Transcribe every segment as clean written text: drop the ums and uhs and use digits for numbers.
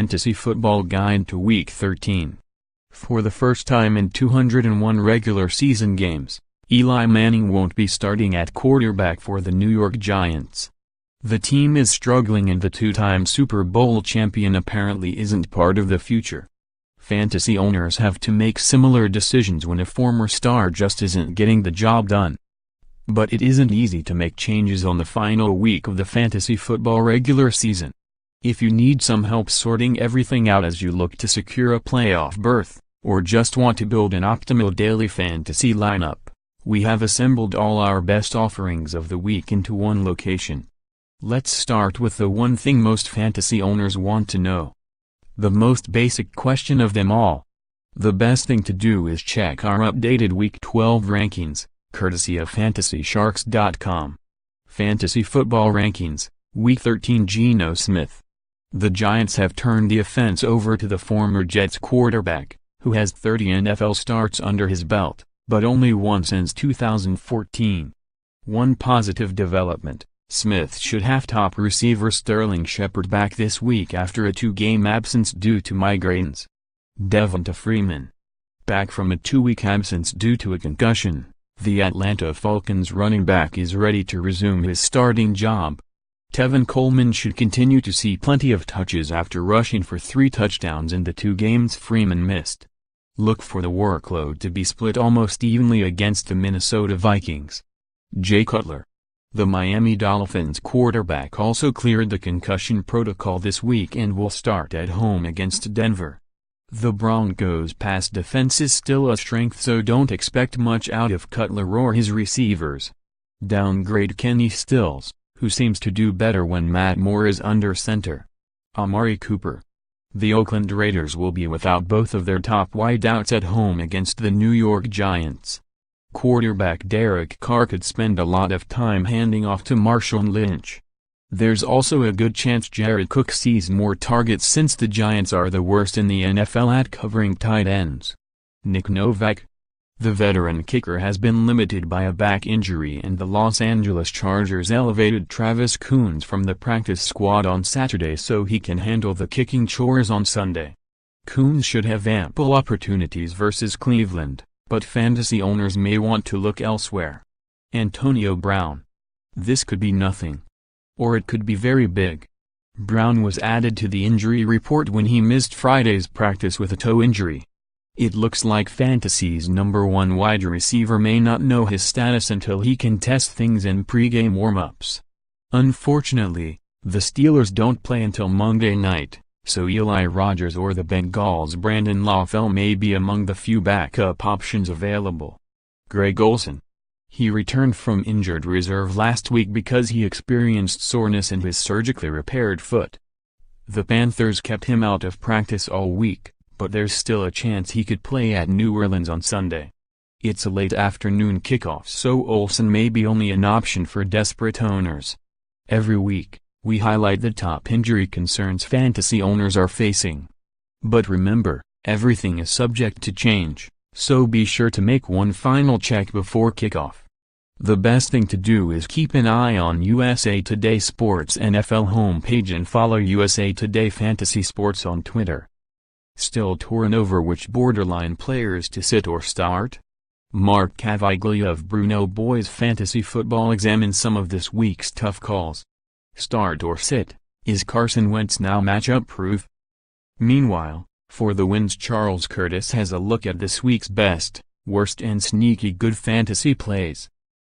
Fantasy Football Guide to Week 13. For the first time in 201 regular season games, Eli Manning won't be starting at quarterback for the New York Giants. The team is struggling and the two-time Super Bowl champion apparently isn't part of the future. Fantasy owners have to make similar decisions when a former star just isn't getting the job done. But it isn't easy to make changes on the final week of the fantasy football regular season. If you need some help sorting everything out as you look to secure a playoff berth, or just want to build an optimal daily fantasy lineup, we have assembled all our best offerings of the week into one location. Let's start with the one thing most fantasy owners want to know. The most basic question of them all. The best thing to do is check our updated Week 12 rankings, courtesy of FantasySharks.com. Fantasy Football Rankings, Week 13. Geno Smith. The Giants have turned the offense over to the former Jets quarterback, who has 30 NFL starts under his belt, but only one since 2014. One positive development: Smith should have top receiver Sterling Shepard back this week after a 2-game absence due to migraines. Devonta Freeman. Back from a 2-week absence due to a concussion, the Atlanta Falcons running back is ready to resume his starting job. Tevin Coleman should continue to see plenty of touches after rushing for 3 touchdowns in the 2 games Freeman missed. Look for the workload to be split almost evenly against the Minnesota Vikings. Jay Cutler. The Miami Dolphins quarterback also cleared the concussion protocol this week and will start at home against Denver. The Broncos' pass defense is still a strength, so don't expect much out of Cutler or his receivers. Downgrade Kenny Stills, who seems to do better when Matt Moore is under center. Amari Cooper. The Oakland Raiders will be without both of their top wideouts at home against the New York Giants. Quarterback Derek Carr could spend a lot of time handing off to Marshawn Lynch. There's also a good chance Jared Cook sees more targets since the Giants are the worst in the NFL at covering tight ends. Nick Novak. The veteran kicker has been limited by a back injury, and the Los Angeles Chargers elevated Travis Coons from the practice squad on Saturday so he can handle the kicking chores on Sunday. Coons should have ample opportunities versus Cleveland, but fantasy owners may want to look elsewhere. Antonio Brown. This could be nothing. Or it could be very big. Brown was added to the injury report when he missed Friday's practice with a toe injury. It looks like Fantasy's #1 wide receiver may not know his status until he can test things in pre-game warm-ups. Unfortunately, the Steelers don't play until Monday night, so Eli Rogers or the Bengals' Brandon LaFell may be among the few backup options available. Greg Olsen. He returned from injured reserve last week because he experienced soreness in his surgically repaired foot. The Panthers kept him out of practice all week, but there's still a chance he could play at New Orleans on Sunday. It's a late afternoon kickoff, so Olsen may be only an option for desperate owners. Every week, we highlight the top injury concerns fantasy owners are facing. But remember, everything is subject to change, so be sure to make one final check before kickoff. The best thing to do is keep an eye on USA Today Sports NFL homepage and follow USA Today Fantasy Sports on Twitter. Still torn over which borderline players to sit or start? Mark Cavaglia of Bruno Boys Fantasy Football examines some of this week's tough calls. Start or sit? Is Carson Wentz now matchup proof? Meanwhile, for the wins, Charles Curtis has a look at this week's best, worst and sneaky good fantasy plays.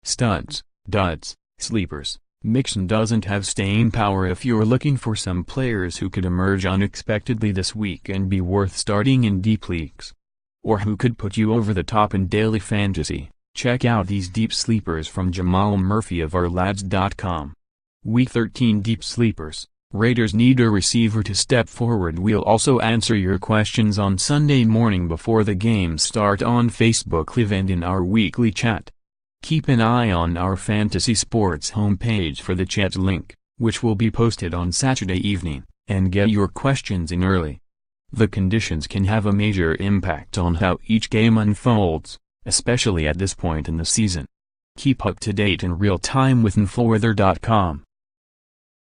Studs, duds, sleepers. Mixon doesn't have staying power if you're looking for some players who could emerge unexpectedly this week and be worth starting in deep leagues. Or who could put you over the top in daily fantasy. Check out these deep sleepers from Jamal Murphy of ourlads.com. Week 13 Deep Sleepers. Raiders need a receiver to step forward. We'll also answer your questions on Sunday morning before the games start on Facebook Live and in our weekly chat. Keep an eye on our Fantasy Sports homepage for the chat link, which will be posted on Saturday evening, and get your questions in early. The conditions can have a major impact on how each game unfolds, especially at this point in the season. Keep up to date in real time with InfoWeather.com.